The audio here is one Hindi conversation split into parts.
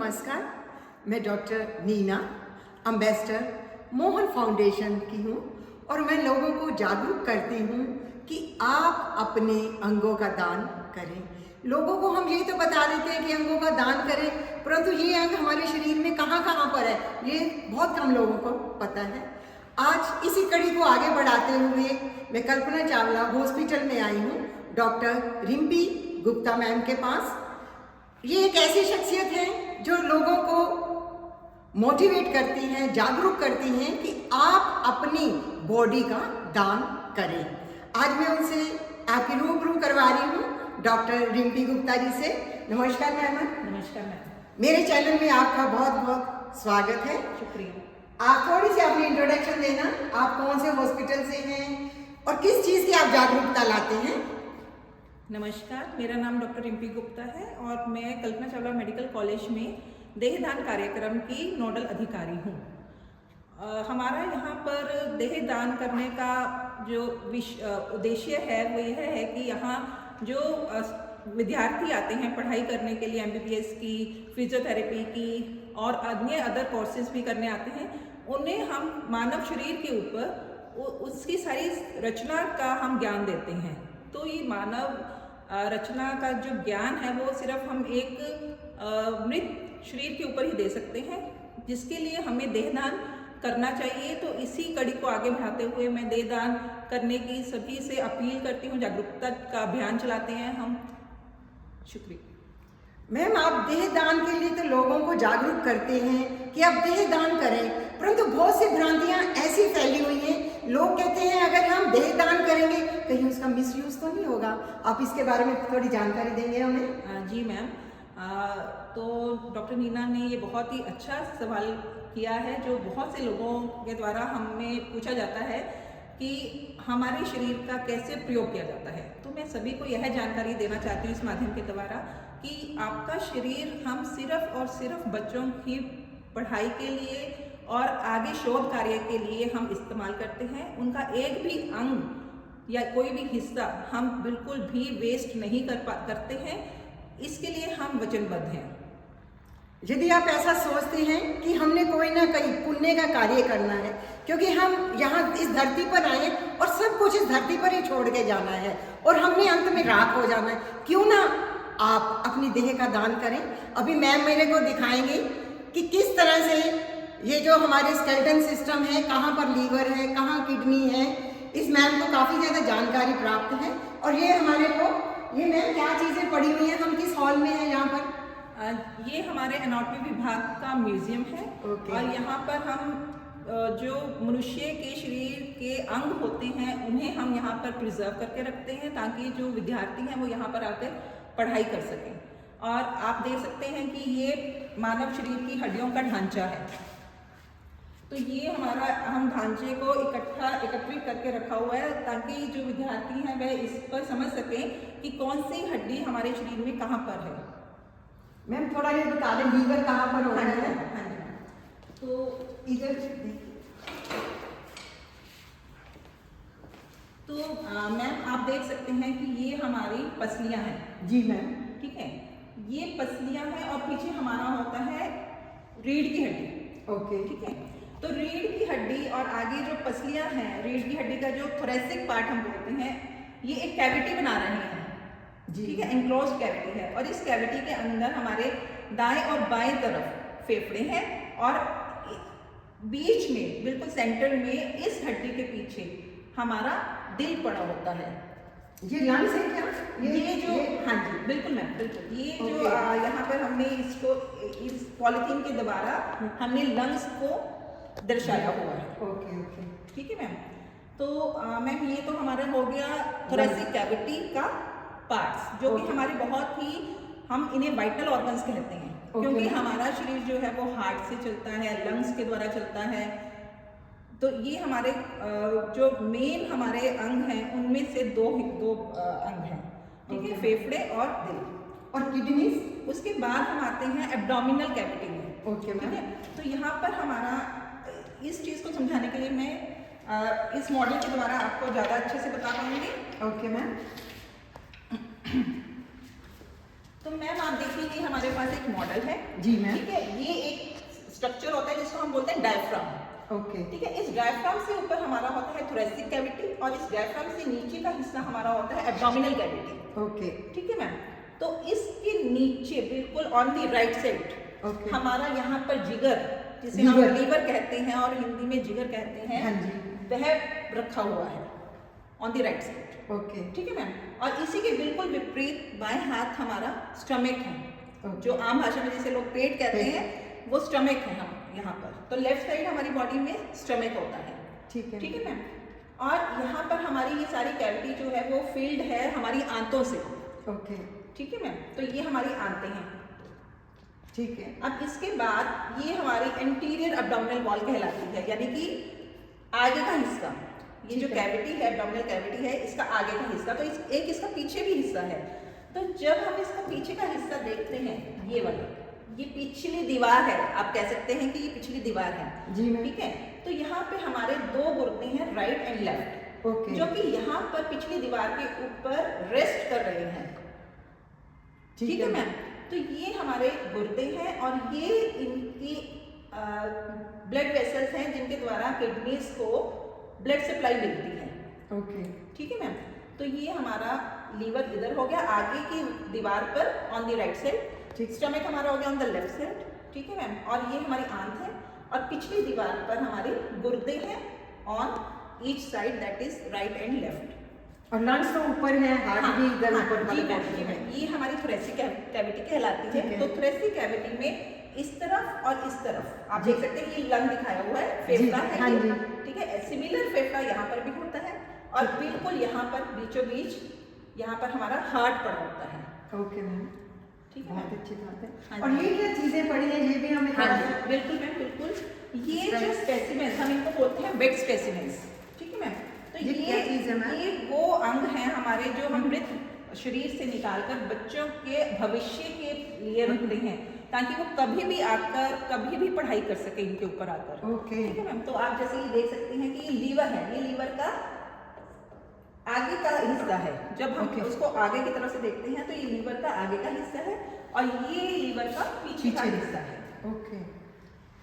नमस्कार। मैं doctor Neena, ambassador Mohan Foundation की हूँ और मैं लोगों को जागरूक करती हूँ कि आप अपने अंगों का दान करें। लोगों को हम ये तो बता देते हैं कि अंगों का दान करें, परंतु ये अंग हमारे शरीर में कहाँ कहाँ पर है ये बहुत कम लोगों को पता है। आज इसी कड़ी को आगे बढ़ाते हुए मैं कल्पना चावला हॉस्पिटल में आई हूँ डॉक्टर रिम्पी गुप्ता मैम के पास। ये एक ऐसी शख्सियत है जो लोगों को मोटिवेट करती हैं, जागरूक करती हैं कि आप अपनी बॉडी का दान करें। आज मैं उनसे आपकी रूबरू करवा रही हूँ डॉक्टर रिम्पी गुप्ता जी से। नमस्कार मैम। नमस्कार मैम। मेरे चैनल में आपका बहुत बहुत स्वागत है। शुक्रिया। आप थोड़ी सी अपनी इंट्रोडक्शन देना, आप कौन से हॉस्पिटल से हैं और किस चीज़ की आप जागरूकता लाते हैं? नमस्कार, मेरा नाम डॉक्टर रिम्पी गुप्ता है और मैं कल्पना चावला मेडिकल कॉलेज में देहदान कार्यक्रम की नोडल अधिकारी हूँ। हमारा यहाँ पर देहदान करने का जो उद्देश्य है वो यह है कि यहाँ जो विद्यार्थी आते हैं पढ़ाई करने के लिए, MBBS की, फिजियोथेरेपी की और अन्य अदर कोर्सेज भी करने आते हैं, उन्हें हम मानव शरीर के ऊपर उसकी सारी रचना का हम ज्ञान देते हैं। तो ये मानव रचना का जो ज्ञान है वो सिर्फ हम एक मृत शरीर के ऊपर ही दे सकते हैं, जिसके लिए हमें देहदान करना चाहिए। तो इसी कड़ी को आगे बढ़ाते हुए मैं देहदान करने की सभी से अपील करती हूँ। जागरूकता का अभियान चलाते हैं हम। शुक्रिया मैम। आप देहदान के लिए तो लोगों को जागरूक करते हैं कि आप देहदान करें, परंतु बहुत सी भ्रांतियां ऐसी फैली हुई हैं। लोग कहते हैं अगर हम देहदान करेंगे कहीं उसका मिसयूज तो नहीं होगा। आप इसके बारे में थोड़ी जानकारी देंगे हमें? जी मैम। तो डॉक्टर नीना ने ये बहुत ही अच्छा सवाल किया है, जो बहुत से लोगों के द्वारा हमें पूछा जाता है कि हमारे शरीर का कैसे प्रयोग किया जाता है। तो मैं सभी को यह जानकारी देना चाहती हूँ इस माध्यम के द्वारा कि आपका शरीर हम सिर्फ और सिर्फ बच्चों की पढ़ाई के लिए और आगे शोध कार्य के लिए हम इस्तेमाल करते हैं। उनका एक भी अंग या कोई भी हिस्सा हम बिल्कुल भी वेस्ट नहीं करते हैं। इसके लिए हम वचनबद्ध हैं। यदि आप ऐसा सोचते हैं कि हमने कोई ना कोई पुण्य का कार्य करना है, क्योंकि हम यहाँ इस धरती पर आए और सब कुछ इस धरती पर ही छोड़ के जाना है और हमने अंत में राख हो जाना है, क्यों ना आप अपनी देह का दान करें। अभी मैम मेरे को दिखाएंगे कि किस तरह से ये जो हमारे स्केलेटन सिस्टम है, कहाँ पर लीवर है, कहाँ किडनी है, इस मैम को काफ़ी ज़्यादा जानकारी प्राप्त है। और ये हमारे को ये मैम क्या चीज़ें पड़ी हुई हैं, हम किस हॉल में हैं यहाँ पर? ये हमारे एनाटॉमी विभाग का म्यूजियम है। और यहाँ पर हम जो मनुष्य के शरीर के अंग होते हैं उन्हें हम यहाँ पर प्रिजर्व करके रखते हैं, ताकि जो विद्यार्थी हैं वो यहाँ पर आकर पढ़ाई कर सकें। और आप देख सकते हैं कि ये मानव शरीर की हड्डियों का ढांचा है। तो ये हमारा हम ढांचे को एकत्रित करके रखा हुआ है, ताकि जो विद्यार्थी हैं वह इस पर समझ सकें कि कौन सी हड्डी हमारे शरीर में कहाँ पर है। मैम थोड़ा ये बता दें लीवर कहाँ पर होता है? हाँ जी। तो इधर तो मैम आप देख सकते हैं कि ये हमारी पसलियाँ हैं। जी मैम। ठीक है, ये पसलियाँ हैं और पीछे हमारा होता है रीढ़ की हड्डी। ओके। ठीक है, तो रीढ़ की हड्डी और आगे जो पसलियाँ हैं, रीढ़ की हड्डी का जो थोरेसिक पार्ट हम बोलते हैं, ये एक कैविटी बना रहे हैं। ठीक है, एनक्लोज कैविटी है और इस कैविटी के अंदर हमारे दाएं और बाएं तरफ फेफड़े हैं और बीच में बिल्कुल सेंटर में इस हड्डी के पीछे हमारा दिल पड़ा होता है। ये लंग्स है क्या? हाँ जी बिल्कुल मैम, बिल्कुल। ये जो यहाँ पर हमने इसको इस पॉलिथीन के द्वारा हमने लंग्स को दर्शाया हुआ है। Okay okay. ठीक है मैम। तो मैम ये तो हमारा हो गया थोरेसिक कैविटी का पार्ट्स, जो कि हमारे बहुत ही, हम इन्हें वाइटल ऑर्गन्स कहते हैं, क्योंकि हमारा शरीर जो है वो हार्ट से चलता है, लंग्स के द्वारा चलता है। तो ये हमारे जो मेन हमारे अंग हैं उनमें से दो अंग हैं। ठीक है, फेफड़े और दिल। और किडनी? उसके बाद हम आते हैं एब्डोमिनल कैविटी में। ओके ठीक है, तो यहाँ पर हमारा इस चीज़ को समझाने के लिए मैं इस मॉडल के द्वारा आपको ज़्यादा अच्छे से बता पाऊंगी। Okay ma'am. तो मैम आप देखिए ये हमारे पास एक मॉडल है। जी मैम। ठीक है, ये एक स्ट्रक्चर होता है जिसको हम बोलते हैं डायफ्राम। ओके। ठीक है, इस डायफ्राम से ऊपर हमारा होता है थोरेसिक कैविटी और इस डायफ्राम से नीचे का हिस्सा हमारा होता है एब्डोमिनल कैविटी। ओके। ठीक है मैम, तो इसके नीचे बिल्कुल on the right side okay. हमारा यहाँ पर जिगर, जिसे हम लीवर कहते हैं और हिंदी में जिगर कहते हैं, हाँ जी, वह रखा हुआ है on the right side. Okay. ठीक है मैम, और इसी के बिल्कुल विपरीत बाएं हाथ हमारा स्टमक है। ओके। जो आम भाषा में जिसे लोग पेट कहते पेट। हैं, वो स्टमक है हम यहाँ पर। तो लेफ्ट साइड हमारी बॉडी में स्टमक होता है। ठीक है। ठीक है मैम, और यहाँ पर हमारी ये सारी कैविटी जो है वो फील्ड है हमारी आंतों से। ओके। ठीक है मैम, तो ये हमारी आंतें हैं। ठीक है। अब इसके बाद ये हमारी एंटीरियर एब्डोमिनल वॉल कहलाती है, यानी कि आगे का हिस्सा। ये जो ठीक है। कैविटी है, एब्डोमिनल कैविटी है, इसका आगे का हिस्सा। तो इसका पीछे भी हिस्सा है। तो जब हम इसका पीछे का हिस्सा देखते हैं, ये वाला, ये पिछली दीवार है, आप कह सकते हैं कि ये पिछली दीवार है। जी मैम। ठीक है, तो यहाँ पे हमारे दो गुर्दे हैं, राइट एंड लेफ्ट, ओके। जो कि यहाँ पर पिछली दीवार के ऊपर रेस्ट कर रहे हैं। ठीक है मैम, तो ये हमारे गुर्दे हैं और ये इनकी ब्लड वेसल्स हैं जिनके द्वारा किडनीज को ब्लड सप्लाई मिलती है। ओके। ठीक है मैम, तो ये हमारा लीवर इधर हो गया आगे की दीवार पर ऑन द राइट साइड, ठीक। स्टमक हमारा हो गया ऑन द लेफ्ट साइड। ठीक है मैम, और ये हमारी आंत है और पिछली दीवार पर हमारे गुर्दे हैं on each side, that is right and left. और लंग्स तो ऊपर है, हार्ट भी इधर ऊपर जी मैम, ये हमारी थोरेसिक कैविटी कहलाती है। तो थोरेसिक कैविटी में इस तरफ और इस तरफ आप देख सकते हैं, ये लंग दिखाया हुआ है, फेफड़ा है। हाँ जी। ठीक है, सिमिलर फेफड़ा यहाँ पर भी होता है और बिल्कुल यहाँ पर बीचों बीच यहाँ पर हमारा हार्ट पड़ा होता है। ओके मैम, ठीक है, बहुत अच्छी बात है। हाँ और ये क्या चीजें पड़ी हैं, ये भी हमें हाँ थोड़ा जी, सा- बिल्कुल मैम, बिल्कुल। ये जो स्पेसिमेंस हम इनको बोलते हैं वेट स्पेसिमेंस। ठीक है मैम, तो ये क्या चीज़ है मैम? ये वो अंग हैं हमारे जो हम मृत शरीर से निकालकर बच्चों के भविष्य के लिए रखते हैं, ताकि वो कभी भी आकर कभी भी पढ़ाई कर सके इनके ऊपर आकर। ओके। ठीक है मैम, तो आप जैसे ये देख सकते हैं कि ये लीवर है, ये लीवर का आगे का हिस्सा है। जब हम ओके। उसको आगे की तरफ से देखते हैं तो ये लीवर का आगे का हिस्सा है और ये लीवर का पीछे का पीछे। हिस्सा है। ओके।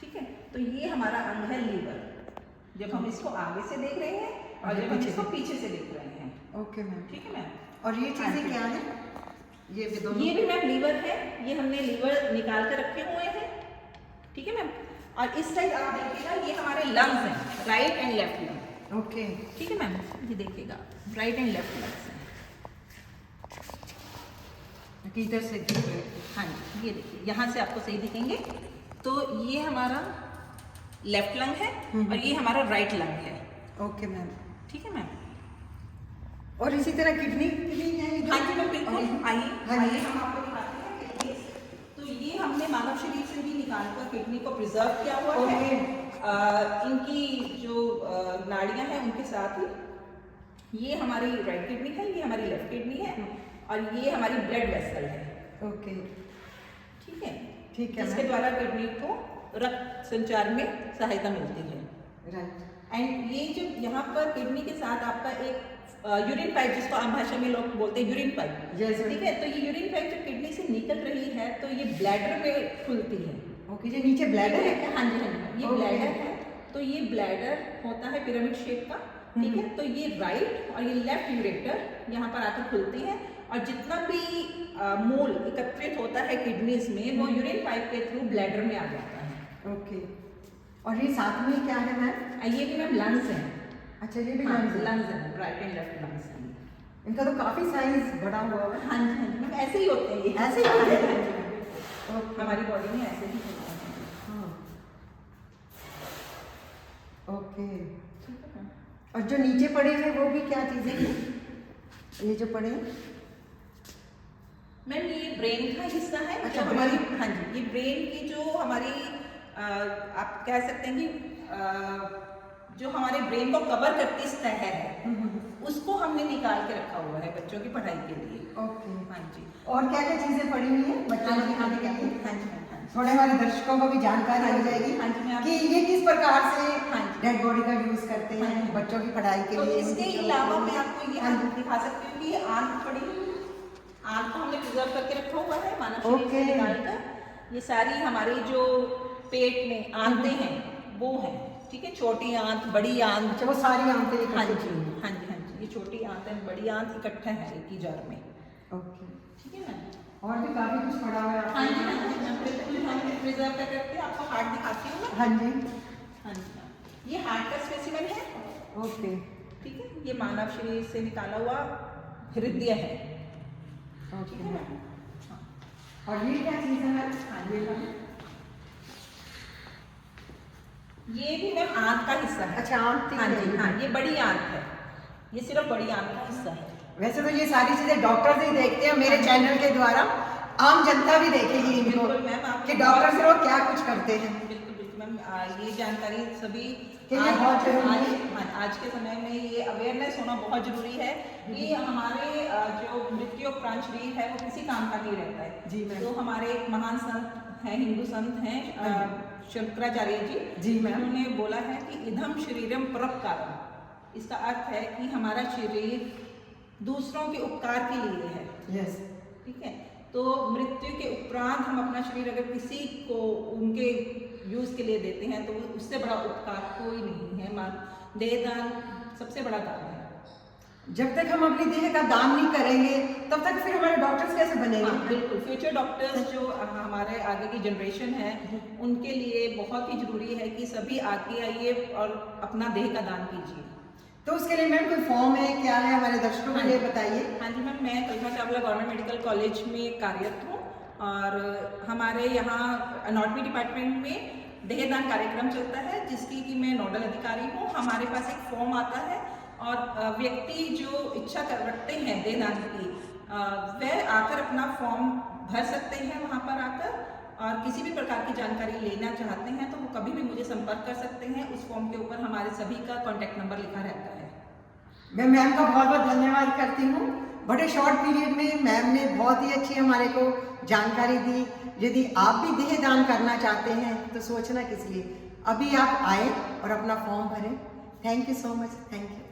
ठीक है, तो ये हमारा अंग है लीवर, जब हम इसको आगे से देख रहे हैं और जब हम पीछे इसको से। पीछे से देख रहे हैं। Okay ma'am. ठीक है मैम, और ये हाँ चीजें जी। क्या है? ये भी दोनों? ये भी मैम लीवर है, ये हमने लीवर निकाल कर रखे हुए हैं। ठीक है मैम, और इस साइड आप देखिएगा ये हमारे लंग्स हैं, right and left lung. Okay. ठीक है मैम, ये देखिएगा राइट एंड लेफ्ट लंग्स हैं। इधर से दिख रहे हैं। हाँ जी, ये देखिए यहाँ से आपको सही दिखेंगे। तो ये हमारा लेफ्ट लंग है और ये हमारा राइट लंग है। Okay ma'am. ठीक है मैम, और इसी तरह किडनी भी है इधर? हाँ जी मैम, बिल्कुल। आइए हाँ जी। आइए हम आपको दिखाते हैं किडनी। तो ये हमने मानव शरीर से ही निकालकर किडनी को प्रिजर्व किया हुआ है। इनकी जो नाड़ियां हैं उनके साथ ही ये हमारी राइट किडनी है, ये हमारी लेफ्ट किडनी है और ये हमारी ब्लड वेसल है। ओके। ठीक है, ठीक है इसके मैम। द्वारा किडनी को रक्त संचार में सहायता मिलती है। राइट। एंड ये जो यहाँ पर किडनी के साथ आपका एक यूरिन पाइप, जिसको आम भाषा में लोग बोलते हैं यूरिन पाइप। Yes, ठीक है, तो ये यूरिन पाइप जब किडनी से निकल रही है तो ये ब्लैडर में खुलती है। ओके, ये नीचे ब्लैडर है क्या? हाँ जी, हाँ जी, ये Okay. ब्लैडर है। तो ये ब्लैडर होता है पिरामिड शेप का। ठीक है, तो ये राइट और ये लेफ्ट यूरेटर यहाँ पर आकर खुलती है और जितना भी मूल एकत्रित होता है किडनीज में वो यूरिन पाइप के थ्रू ब्लैडर में आ जाता है। ओके। और ये साथ में क्या है मैम? ये भी मैम लंग्स हैं। अच्छा, ये भी हाँ, लंग्स है। लंग्स हैं, राइट एंड लेफ्ट लंग्स हैं। इनका तो काफी साइज बड़ा हुआ है। हाँ जी, हाँ जी मैम, ऐसे ही होते हैं ये। ऐसे ही होते हैं? हाँ जी, हाँ जी। ओके। हमारी बॉडी में ऐसे ही होते हैं। हाँ। ओके। ठीक है मैम। और जो नीचे पड़े हैं वो भी क्या चीजें हैं? ये जो पड़े हैं? मैम ये ब्रेन का हिस्सा है। अच्छा, जो हमारी, brain। हाँ जी, ये ब्रेन की जो हमारी आप कह सकते हैं कि जो हमारे ब्रेन को कवर करती सतह है उसको हमने निकाल के रखा हुआ है बच्चों की पढ़ाई के लिए। ओके। हाँ जी, और क्या क्या चीजें पड़ी हुई हैं बच्चों हाँ को जी, हाँ दिखाने जी, के हाँ लिए? जी, हाँ जी, हाँ जी। थोड़े हमारे दर्शकों को भी जानकारी हो जाएगी हाँ जी, मैं आप- कि ये किस प्रकार से हाँ जी। डेड बॉडी का यूज करते हाँ हैं जी। बच्चों की पढ़ाई के तो लिए। इसके उनकी जो- अलावा मैं आपको ये हाँ जी। दिखा सकती हूँ कि ये आंत पड़ी, आंत को हमने प्रिजर्व करके रखा हुआ है मानव शरीर से Okay. निकालकर। ये सारी हमारी जो पेट में आंतें हैं वो हैं, ठीक है, छोटी आंत, बड़ी आंत। अच्छा, वो सारी आंतें हाँ इकट्ठी जी, की हैं। हाँ जी, हाँ जी, ये छोटी आंत है, बड़ी आंत इकट्ठा है एक ही जार में, ओके, ठीक है ना। और भी काफी कुछ पड़ा हुआ है हाँ जी, आपके हाँ जी, मैं बिल्कुल हम प्रिजर्व करके आपको हार्ट दिखाती हूँ ना। हाँ जी, हाँ जी, हाँ। ये हार्ट का स्पेसिमेन है, ओके, ठीक है, ये मानव शरीर से निकाला हुआ हृदय है, ठीक ओके है ना। मैम। हाँ, और ये क्या चीज़ है मैम? हाँ जी, ये भी मैम आंत का हिस्सा है। अच्छा, आंत हाँ है जी, ये। हाँ, ये बड़ी आंत है, ये सिर्फ बड़ी आंत का हिस्सा है। वैसे तो ये सारी चीजें डॉक्टर ही देखते हैं, मेरे चैनल के द्वारा आम जनता भी देखेगी इनको बिल्कुल मैम, आप कि डॉक्टर से लोग क्या कुछ करते हैं। बिल्कुल बिल्कुल मैम, ये जानकारी सभी के लिए बहुत जरूरी है। आज के समय में ये अवेयरनेस होना बहुत जरूरी है कि हमारे जो मृत्यु उपरांत शरीर है वो किसी काम का नहीं रहता है। जी मैम। तो हमारे एक महान संत हैं, हिंदू संत हैं शंकराचार्य जी मैम। उन्होंने बोला है कि इदम शरीरम परोपकारम। इसका अर्थ है कि हमारा शरीर दूसरों के उपकार के लिए है। यस, ठीक है, तो मृत्यु के उपरांत हम अपना शरीर अगर किसी को उनके यूज के लिए देते हैं तो उससे बड़ा उपकार कोई नहीं है। देहदान सबसे बड़ा दान है। जब तक हम अपनी देह का दान नहीं करेंगे तब तक फिर हमारे डॉक्टर्स कैसे बनेंगे? हाँ, बिल्कुल, फ्यूचर डॉक्टर्स जो हमारे आगे की जनरेशन है उनके लिए बहुत ही जरूरी है कि सभी आगे आइए और अपना देह का दान कीजिए। तो उसके लिए मैम कोई फॉर्म है, क्या है, हमारे दर्शकों के लिए बताइए। हाँ जी मैम, मैं Kalpana Chawla government medical college में कार्यरत हूँ और हमारे यहाँ एनाटॉमी डिपार्टमेंट में देहदान कार्यक्रम चलता है जिसकी कि मैं नोडल अधिकारी हूँ। हमारे पास एक फॉर्म आता है और व्यक्ति जो इच्छा रखते हैं देहदान की वह आकर अपना फॉर्म भर सकते हैं वहाँ पर आकर, और किसी भी प्रकार की जानकारी लेना चाहते हैं तो वो कभी भी मुझे संपर्क कर सकते हैं। उस फॉर्म के ऊपर हमारे सभी का कॉन्टैक्ट नंबर लिखा रहता है। मैं मैम का बहुत बहुत धन्यवाद करती हूँ। बड़े शॉर्ट पीरियड में मैम ने बहुत ही अच्छी हमारे को जानकारी दी। यदि आप भी देह दान करना चाहते हैं तो सोचना किस लिए, अभी आप आए और अपना फॉर्म भरें। Thank you so much, thank you.